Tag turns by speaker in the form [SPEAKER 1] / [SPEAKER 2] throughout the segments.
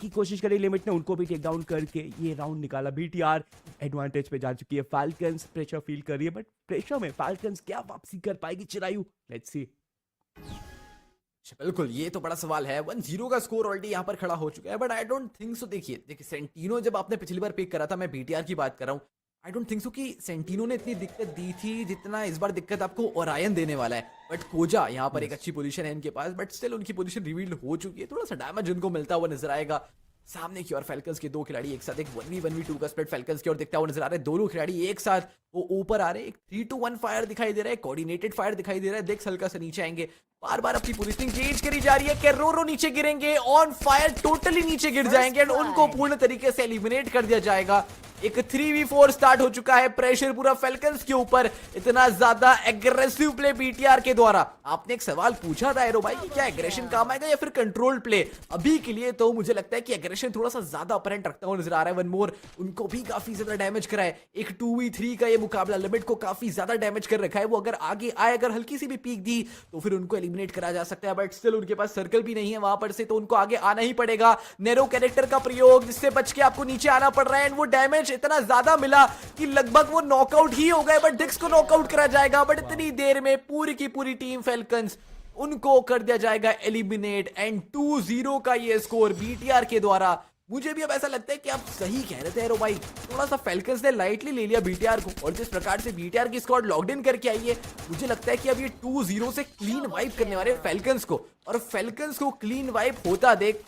[SPEAKER 1] की कोशिश करी लिमिट ने, उनको भी टेक डाउन करके ये राउंड निकाला। बीटीआर एडवांटेज पे जा चुकी है, फाल्कन्स प्रेशर फील कर रही है, बट प्रेशर में फाल्कन्स क्या वापसी कर पाएगी चिरायू, लेट्स सी।
[SPEAKER 2] बिल्कुल, ये तो बड़ा सवाल है। 1-0 का स्कोर ऑलरेडी यहाँ पर खड़ा हो चुका है, but I don't think so. देखिए सेंटिनो जब आपने पिछली बार पिक करा था, मैं बीटीआर की बात कर रहा हूँ, आई डोंट थिंक सो कि सेंटिनो ने इतनी दिक्कत दी थी जितना इस बार दिक्कत आपको ओरायन देने वाला है। बट कोजा यहाँ पर एक अच्छी पोजीशन है इनके पास, बट स्टिल उनकी पोजीशन रिवील हो चुकी है। थोड़ा सा डैमेज उनको मिलता हुआ नजर आएगा। सामने की ओर फैल्कन्स के दो खिलाड़ी एक साथ, एक 1v1v2 का स्प्लिट फैल्कन्स की ओर दिखता हुआ नजर आ रहा है। दोनों खिलाड़ी एक साथ वो ऊपर आ रहे हैं। एक 3-2-1 फायर दिखाई दे रहा है, कोऑर्डिनेटेड फायर दिखाई दे रहा है। देख हल्का सा नीचे आएंगे, बार बार अपनी पोजीशनिंग चेंज करी जा रही है। केरोरो नीचे गिरेंगे, ऑन फायर टोटली नीचे गिर जाएंगे एंड उनको पूर्ण तरीके से एलिमिनेट कर दिया जाएगा। एक 3v4 स्टार्ट हो चुका है, प्रेशर पूरा फैल्कन्स के ऊपर। इतना ज्यादा एग्रेसिव प्ले बीटीआर के द्वारा। आपने एक सवाल पूछा था एरो भाई कि क्या एग्रेशन काम आएगा या फिर कंट्रोल प्ले। अभी के लिए तो मुझे लगता है कि एग्रेशन थोड़ा सा ज्यादा अपरेंट रखता हुआ नजर आ रहा है। वन मोर उनको भी काफी ज्यादा डैमेज करा है। एक 2v3 का ये मुकाबला लिमिट को काफी ज्यादा डैमेज कर रखा है। वो अगर आगे आए, अगर हल्की सी भी पीक दी तो फिर उनको एलिमिनेट करा जा सकता है, बट स्टिल उनके पास सर्कल भी नहीं है वहां पर से, तो उनको आगे आना ही पड़ेगा। नेरो कैरेक्टर का प्रयोग जिससे बच के आपको नीचे आना पड़ रहा है एंड वो डैमेज इतना ज्यादा मिला कि लगभग वो नॉकआउट ही हो गए, बट डिक्स को नॉकआउट करा जाएगा। बट इतनी देर में पूरी की पूरी टीम फैल्कन्स उनको कर दिया जाएगा एलिमिनेट एंड 2-0 का ये स्कोर बीटीआर के द्वारा। मुझे भी अब ऐसा लगता है कि आप सही कह रहे थे एरो भाई, थोड़ा सा फैल्कन्स ने लाइटली ले लिया बीटीआर को, और जिस प्रकार से बीटीआर की स्क्वाड लॉक्ड इन करके आई है, मुझे लगता है कि अब ये 2-0 से क्लीन वाइप करने वाले फैल्कन्स को, और फैल्कन्स को क्लीन वाइप होता देख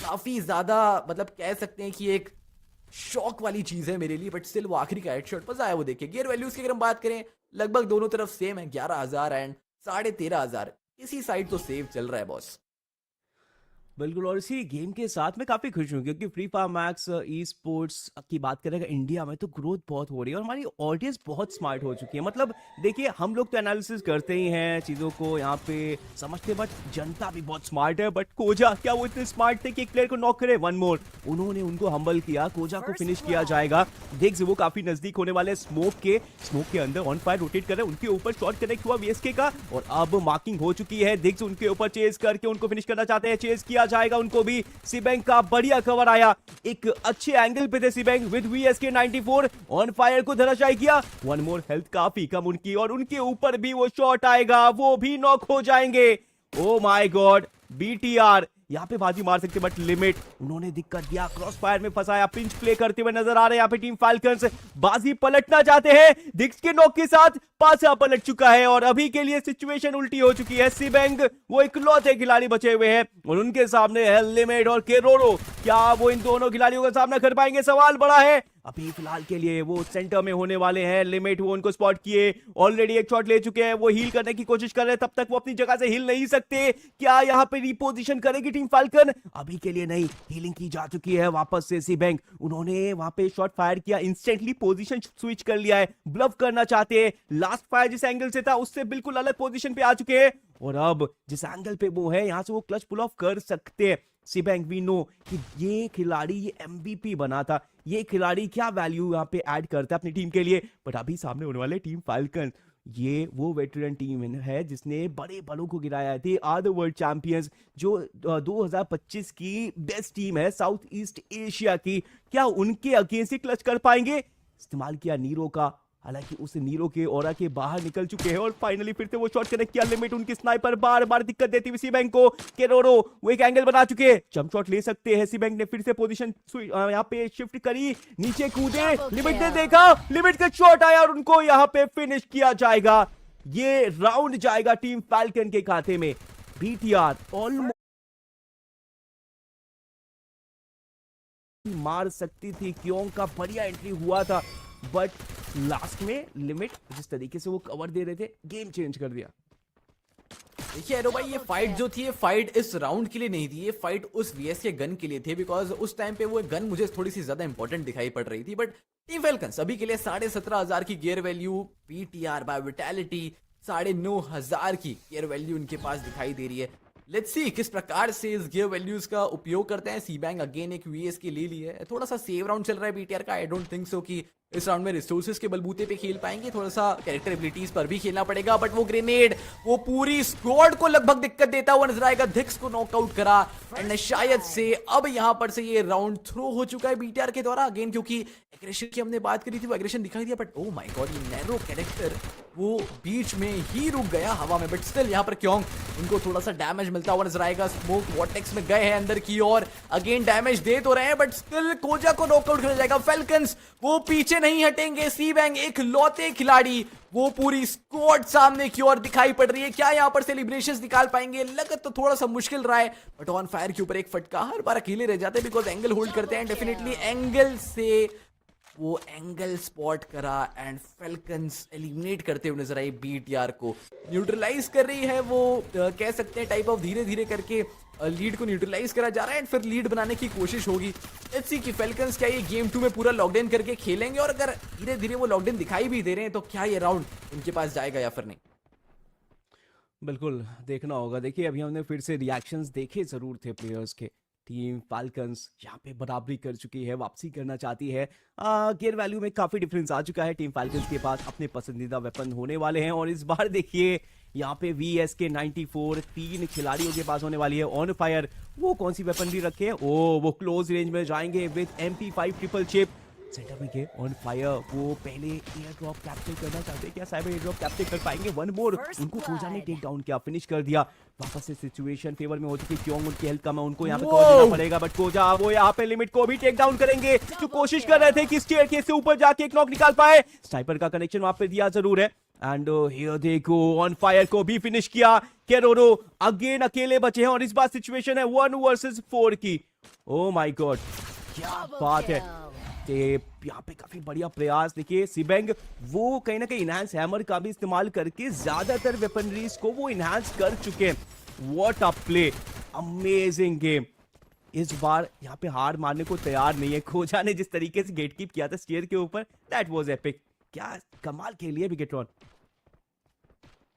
[SPEAKER 2] काफी ज्यादा मतलब कह सकते हैं कि एक शॉक वाली चीज है मेरे लिए। बट स्टिल वो आखिरी का हेडशॉट मजा आया वो देखिए। गियर वैल्यूज की अगर हम बात करें, लगभग दोनों तरफ सेम है, 11,000 एंड 13,500। इसी साइड तो सेव चल रहा है बॉस।
[SPEAKER 1] बिल्कुल, और इसी गेम के साथ मैं काफ़ी खुश हूँ क्योंकि free fire max e sports की बात करें अगर इंडिया में, तो ग्रोथ बहुत हो रही है और हमारी ऑडियंस बहुत स्मार्ट हो चुकी है। मतलब देखिए, हम लोग तो एनालिसिस करते ही हैं चीज़ों को यहाँ पे समझते, बट जनता भी बहुत स्मार्ट है। बट कोजा क्या वो इतने स्मार्ट थे कि एक प्लेयर को नॉक करे? वन मोर, उन्होंने उनको हम्बल किया, कोजा को फिनिश किया जाएगा। देख वो काफ़ी नज़दीक होने वाले स्मोक के अंदर ऑन फायर रोटेट कर रहे हैं, उनके ऊपर शॉट कनेक्ट हुआ वीएसके का और अब मार्किंग हो चुकी है। देख उनके ऊपर चेज करके उनको फिनिश करना चाहते हैं, चेज किया जाएगा उनको भी। सीबैंक का बढ़िया कवर आया, एक अच्छे एंगल पे थे सीबैंक विद वीएसके 94 ऑन फायर को धराशायी किया। वन मोर, हेल्थ काफी कम उनकी और उनके ऊपर भी वो शॉट आएगा, वो भी नॉक हो जाएंगे। ओ माय गॉड, बीटीआर यहाँ पे बाजी मार सकते, बट लिमिट उन्होंने दिक्कत दिया, क्रॉस फायर में फंसाया, पिंच प्ले करते हुए नजर आ रहे हैं यहाँ पे टीम फाल्कन्स। बाजी पलटना चाहते हैं, डिक्स के नॉक के साथ पासा पलट चुका है और अभी के लिए सिचुएशन उल्टी हो चुकी है। सीबैंक वो इकलौते खिलाड़ी बचे हुए हैं और उनके सामने है लिमिट और केरोरो। क्या वो इन दोनों खिलाड़ियों का सामना कर पाएंगे? सवाल बड़ा है। अभी फिलहाल के लिए वो सेंटर में होने वाले हैं। लिमिट वो उनको स्पॉट किए, ऑलरेडी एक शॉट ले चुके हैं, वो हील करने की कोशिश कर रहे हैं, तब तक वो अपनी जगह से हिल नहीं सकते। क्या यहाँ पे रिपोजिशन करेगी टीम फाल्कन? अभी के लिए नहीं, हीलिंग की जा चुकी है वापस से सीबैंक। उन्होंने वहां पे शॉट फायर किया, इंस्टेंटली पोजीशन स्विच कर लिया है, ब्लफ करना चाहते हैं। लास्ट फायर जिस एंगल से था उससे बिल्कुल अलग पोजीशन पे आ चुके हैं और अब जिस एंगल पे वो है, यहां से वो क्लच पुल ऑफ कर सकते हैं। सीबैंक वी नो कि ये खिलाड़ी, ये एमवीपी बना था, ये खिलाड़ी क्या वैल्यू यहाँ पे ऐड करता है अपनी टीम के लिए। बट अभी सामने होने वाले टीम फाल्कन, ये वो वेटरन टीम है जिसने बड़े बलों को गिराया थे, आर द वर्ल्ड चैंपियंस, जो 2025 की बेस्ट टीम है साउथ ईस्ट एशिया की। क्या उनके अगेंस्ट ही क्लच कर पाएंगे? इस्तेमाल किया नीरो का, हालांकि उस नीरो के ऑरा के बाहर निकल चुके हैं और फाइनली फिर से वो शॉट कनेक्ट किया। लिमिट उनकी स्नाइपर बार बार दिक्कत देती हुई सीबैंक को। केरोरो वो एक एंगल बना चुके हैं, जंप शॉट ले सकते हैं। सीबैंक ने फिर से पोजीशन यहाँ पे शिफ्ट करी, नीचे कूदे, लिमिट ने देखा, लिमिट का शॉट आया और उनको यहाँ पे फिनिश किया जाएगा। ये राउंड जाएगा टीम फाल्कन के खाते में। बीटीआर ऑलमोस्ट मार सकती थी, क्यों का बढ़िया एंट्री हुआ था, बट लास्ट में लिमिट जिस तरीके से वो कवर दे रहे थे, गेम चेंज कर दिया।
[SPEAKER 2] देखिए एरो भाई, ये फाइट जो थी, ये फाइट इस राउंड के लिए नहीं थी, ये फाइट उस वीएस के गन के लिए थी, बिकॉज उस टाइम पे वो गन मुझे थोड़ी सी ज्यादा इंपॉर्टेंट दिखाई पड़ रही थी। बट टीम फैल्कन्स अभी के लिए 17,500 की gear value, PTR by vitality 9,500 की गियर वैल्यू उनके पास दिखाई दे रही है। लेट्स सी किस प्रकार से इस गियर वैल्यूज का उपयोग करते हैं। सीबैंक अगेन एक वीएस के ले ली है, थोड़ा सा सेव राउंड चल रहा है बीटीआर का। आई डोंट थिंक सो कि इस राउंड में रिसोर्सेज के बलबूते पे खेल पाएंगे, थोड़ा सा कैरेक्टर एबिलिटीज पर भी खेलना पड़ेगा। बट वो ग्रेनेड वो पूरी स्क्वाड को लगभग दिक्कत देता हुआ नजर आएगा। धिक्स को नॉकआउट करा एंड शायद से अब यहां पर से ये राउंड थ्रो हो चुका है बीटीआर के द्वारा अगेन, क्योंकि एग्रेशन की हमने बात करी थी, वो एग्रेशन दिखाई दिया। बट ओ माय गॉड, ये नैरो कैरेक्टर वो बीच में ही रुक गया हवा में। बट स्टिल यहाँ पर क्योंग उनको थोड़ा सा डैमेज मिलता हुआ नजर आएगा। स्मोक वॉर्टेक्स में गए हैं अंदर की और अगेन डैमेज दे तो रहे हैं, बट स्टिल कोजा को नॉकआउट कर जाएगा। फेल्कन्स वो पीछे नहीं हटेंगे। सीबैंग एक लौते खिलाड़ी, वो पूरी स्क्वाड सामने की ओर दिखाई पड़ रही है। क्या यहाँ पर सेलिब्रेशंस निकाल पाएंगे? लगा तो थोड़ा सा मुश्किल रहा है, बट ऑन फायर के ऊपर एक फटका, हर बार अकेले रह जाते हैं बिकॉज एंगल होल्ड करते हैं। डेफिनेटली एंगल से वो एंगल स्पॉट करा एंड फेल्कन्स एलिमिनेट करते हुए नजर आई। बीटीआर को न्यूट्रलाइज कर रही है वो, कह सकते हैं टाइप ऑफ धीरे धीरे करके लीड को न्यूट्रलाइज करा जा रहा है एंड फिर लीड बनाने की कोशिश होगी। लेट्स सी कि फेल्कन्स क्या ये गेम 2 में पूरा लॉकडाउन करके खेलेंगे, और अगर धीरे धीरे वो लॉकडाउन दिखाई भी दे रहे हैं तो क्या ये राउंड उनके पास जाएगा या फिर नहीं।
[SPEAKER 1] बिल्कुल देखना होगा। देखिए अभी हमने फिर से रिएक्शंस देखे जरूर थे प्लेयर्स के। टीम फाल्कन्स यहाँ पे बराबरी कर चुकी है, वापसी करना चाहती है। गेयर वैल्यू में काफी डिफरेंस आ चुका है। टीम फाल्कन्स के पास अपने पसंदीदा वेपन होने वाले हैं, और इस बार देखिए यहाँ पे VSK 94 3 खिलाड़ियों के पास होने वाली है। ऑन फायर वो कौन सी वेपन भी रखे हैं? ओ वो क्लोज रेंज में जाएंगे with MP5 triple chip. Centre में के ऑन फायर वो पहले एयर ड्रॉप कैप्चर करना चाहते हैं। क्या साइबर एयर ड्रॉप कैप्चर कर पाएंगे? वन मोर, उनको कोजा ने टेक डाउन किया, फिनिश कर दिया। वापस से सिचुएशन फेवर में हो चुकी है। क्योंकि उनकी हेल्थ कम है, उनको यहाँ पे कवर देना पड़ेगा। बट कोजा वो यहाँ पे लिमिट को भी टेक डाउन करेंगे। जो कोशिश कर रहे थे कि स्टेयरकेस से ऊपर जाके एक नॉक निकाल पाए, स्नाइपर का कनेक्शन वहां पे दिया जरूर है। एंड हियर देखो ऑन फायर को भी फिनिश किया। केरोरो अगेन अकेले बचे हैं, और इस बार सिचुएशन है 1 वर्सेस 4 की। ओ माय गॉड, क्या बात है। यहाँ पे काफी बढ़िया प्रयास। देखिए सीबैंग वो कहीं ना कहीं इनहैंस हैमर का भी इस्तेमाल करके ज्यादातर वेपनरीज को वो इनहैंस कर चुके हैं। What a play, amazing game. इस बार यहाँ पे हार मारने को तैयार नहीं है। खोजा ने जिस तरीके से गेट कीप किया था स्टेयर के ऊपर, दैट वाज एपिक। क्या कमाल खेली है बिगेट्रॉन।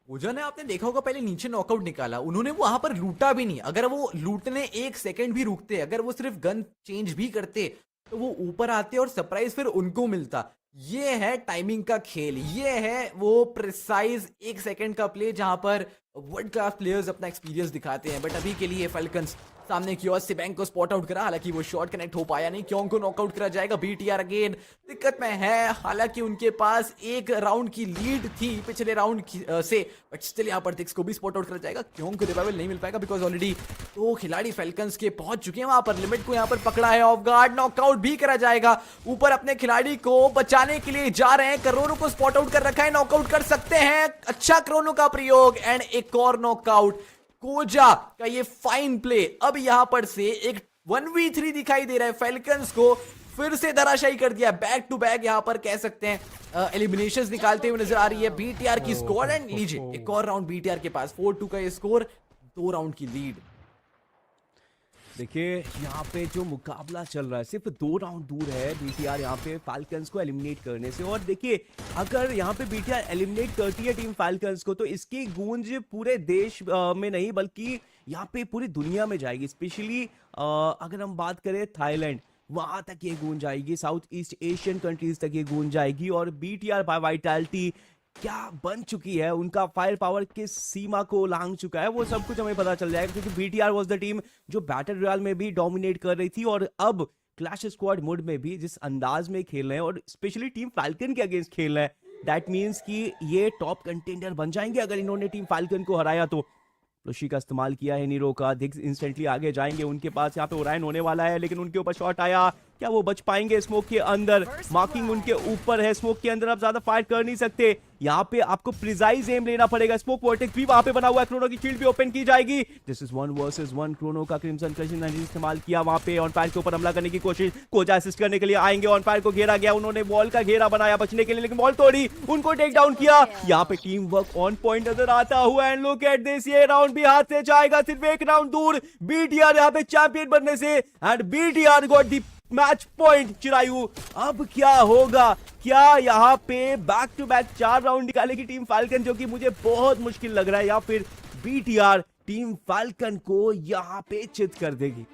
[SPEAKER 2] ओजा ने आपने देखा होगा पहले नीचे नॉकआउट निकाला, उन्होंने वहां पर लूटा भी नहीं। अगर वो लूटने 1 सेकंड भी रुकते, अगर वो सिर्फ गन चेंज भी करते, तो वो ऊपर आते और सरप्राइज फिर उनको मिलता। ये है टाइमिंग का खेल, ये है वो प्रिसाइज 1 सेकंड का प्ले जहां पर वर्ल्ड क्लास प्लेयर्स अपना एक्सपीरियंस दिखाते हैं। बट अभी के लिए फाल्कन्स सामने की ओर सीबैंग को स्पॉट आउट करा, हालांकि वो शॉट कनेक्ट हो पाया नहीं। क्यों को नॉकआउट करा जाएगा। बीटीआर अगेन दिक्कत में है, हालांकि उनके पास 1 राउंड की लीड थी पिछले राउंड से, बट स्टिल यहाँ पर दिक्स को भी स्पॉट आउट करा जाएगा। क्यों को रिवाइवल नहीं मिल पाएगा बिकॉज ऑलरेडी 2 खिलाड़ी फाल्कन्स के पहुंच चुके हैं वहां पर। लिमिट को यहाँ पर पकड़ा है ऑफ गार्ड, नॉकआउट भी करा जाएगा। ऊपर अपने खिलाड़ी को बचाने के लिए जा रहे हैं। करोनो को स्पॉट आउट कर रखा है, नॉकआउट कर सकते हैं। अच्छा क्रोनो का प्रयोग एंड एक और नॉकआउट। कोजा का ये फाइन प्ले। अब यहां पर से एक 1v3 दिखाई दे रहा है। फाल्कन्स को फिर से धराशायी कर दिया। बैक टू बैक यहां पर कह सकते हैं एलिमिनेशंस निकालते हुए नजर आ रही है बीटीआर की स्कोर। एंड लीजिए एक और राउंड बीटीआर के पास 4-2 का ये स्कोर, 2 राउंड की लीड।
[SPEAKER 1] देखिए यहाँ पे जो मुकाबला चल रहा है सिर्फ 2 राउंड दूर है बीटीआर यहाँ पे फाल्कन्स को एलिमिनेट करने से। और देखिए अगर यहाँ पे बीटीआर एलिमिनेट करती है टीम फाल्कन्स को, तो इसकी गूंज पूरे देश में नहीं बल्कि यहाँ पे पूरी दुनिया में जाएगी। स्पेशली अगर हम बात करें थाईलैंड, वहां तक ये गूंज जाएगी। साउथ ईस्ट एशियन कंट्रीज तक ये गूंज जाएगी। और बीटीआर बाय वाइटैलिटी क्या बन चुकी है, उनका फायर पावर किस सीमा को लांघ चुका है, वो सब कुछ हमें पता चल जाएगा। क्योंकि बीटीआर वाज द टीम जो बैटल रॉयल में भी डोमिनेट कर रही थी, और अब क्लैश स्क्वाड मोड में भी जिस अंदाज में खेल रहे हैं, और स्पेशली टीम फाल्कन के अगेंस्ट खेल रहे हैं, दैट मीन्स कि ये टॉप कंटेंडर बन जाएंगे अगर इन्होंने टीम फाल्कन को हराया तो। लुशी का इस्तेमाल किया है नीरो का, दिग्स इंस्टेंटली आगे जाएंगे। उनके पास यहाँ पे ओरायन होने वाला है, लेकिन उनके ऊपर शॉट आया। क्या वो बच पाएंगे? स्मोक के अंदर मार्किंग उनके ऊपर है। स्मोक के अंदर आप ज्यादा फायर कर नहीं सकते, यहाँ पे आपको प्रिसाइज एम लेना पड़ेगा। स्मोक वॉर्टेक्स भी वहां पे बना हुआ है, क्रोनो की शील्ड भी ओपन की जाएगी। This is 1 versus 1। क्रोनो का क्रिम्सन क्रशिंग एनर्जी इस्तेमाल किया वहां पे। ऑन फायर के ऊपर हमला करने की कोशिश, कोजा असिस्ट करने के लिए आएंगे। ऑन फायर को घेरा गया, उन्होंने वॉल का घेरा बनाया बचने के लिए, लेकिन वॉल तोड़ी, उनको टेक डाउन किया। यहाँ पे टीम वर्क ऑन पॉइंट नजर आता हुआ। एंड लुक एट दिस, ये राउंड भी हाथ से जाएगा, सिर्फ 1 राउंड दूर बीटीआर यहाँ पे चैंपियन बनने से। And BTR got the match point. Chirayu अब क्या होगा? क्या यहाँ पे बैक टू बैक 4 राउंड निकालेगी टीम फाल्कन, जो कि मुझे बहुत मुश्किल लग रहा है, या फिर बीटीआर टीम फाल्कन को यहाँ पे चित कर देगी?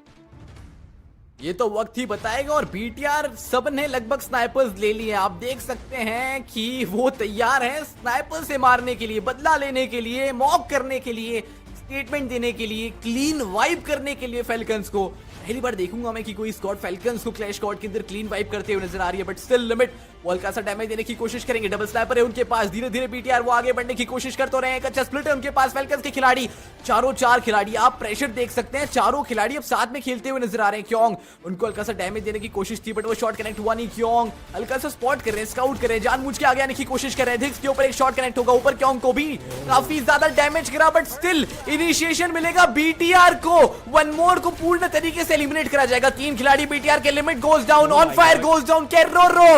[SPEAKER 2] ये तो वक्त ही बताएगा। और बीटीआर सब ने लगभग स्नाइपर्स ले लिए। आप देख सकते हैं कि वो तैयार हैं स्नाइपर से मारने के लिए, बदला लेने के लिए, मॉक करने के लिए, स्टेटमेंट देने के लिए, क्लीन वाइप करने के लिए फैल्कन्स को। पहली बार देखूंगा मैं कि कोई स्क्वाड फैल्कन्स को क्लैश स्क्वाड के अंदर क्लीन वाइप करते हुए नजर आ रही है, बट स्टिल लिमिट वो हल्का सा डैमेज देने की कोशिश करेंगे। डबल स्नाइपर है उनके पास, धीरे धीरे बीटीआर वो आगे बढ़ने की कोशिश कर तो रहे हैं। एक अच्छा स्प्लिट है उनके पास फैल्कन्स के खिलाड़ी, चारों चार खिलाड़ी। आप प्रेशर देख सकते हैं, चारों खिलाड़ी अब साथ में खेलते हुए नजर आ रहे हैं। क्योंग उनको हल्का सा डैमेज देने की कोशिश थी, बट वो शॉट कनेक्ट हुआ नहीं। क्योंग हल्का सा स्पॉट कर रहे हैं, स्काउट कर रहे हैं, जानबूझ के आगे आने की कोशिश कर रहे हैं। धिक्स के ऊपर एक शॉट कनेक्ट होगा, ऊपर क्योंग को भी काफी ज्यादा डैमेज करा, बट स्टिल इनिशिएशन मिलेगा बीटीआर को। वन मोर को पूर्ण तरीके से एलिमिनेट करा जाएगा। तीन खिलाड़ी बीटीआर के, limit goes down, on fire goes down. केरोरो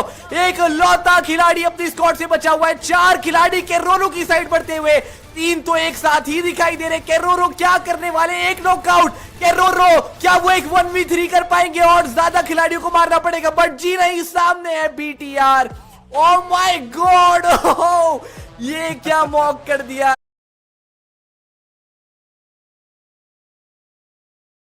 [SPEAKER 2] एक लौता खिलाड़ी अपनी स्क्वाड से बचा हुआ है। चार खिलाड़ी केरोरो की साइड बढ़ते हुए, तीन तो एक साथ ही दिखाई दे रहे। केरोरो क्या करने वाले, एक नॉकआउट। केरोरो क्या वो एक 1v3 कर पाएंगे? और ज्यादा खिलाड़ियों को मारना पड़ेगा, बट जी नहीं, सामने है बीटीआर। ओह माय गॉड, ये क्या मॉक कर दिया।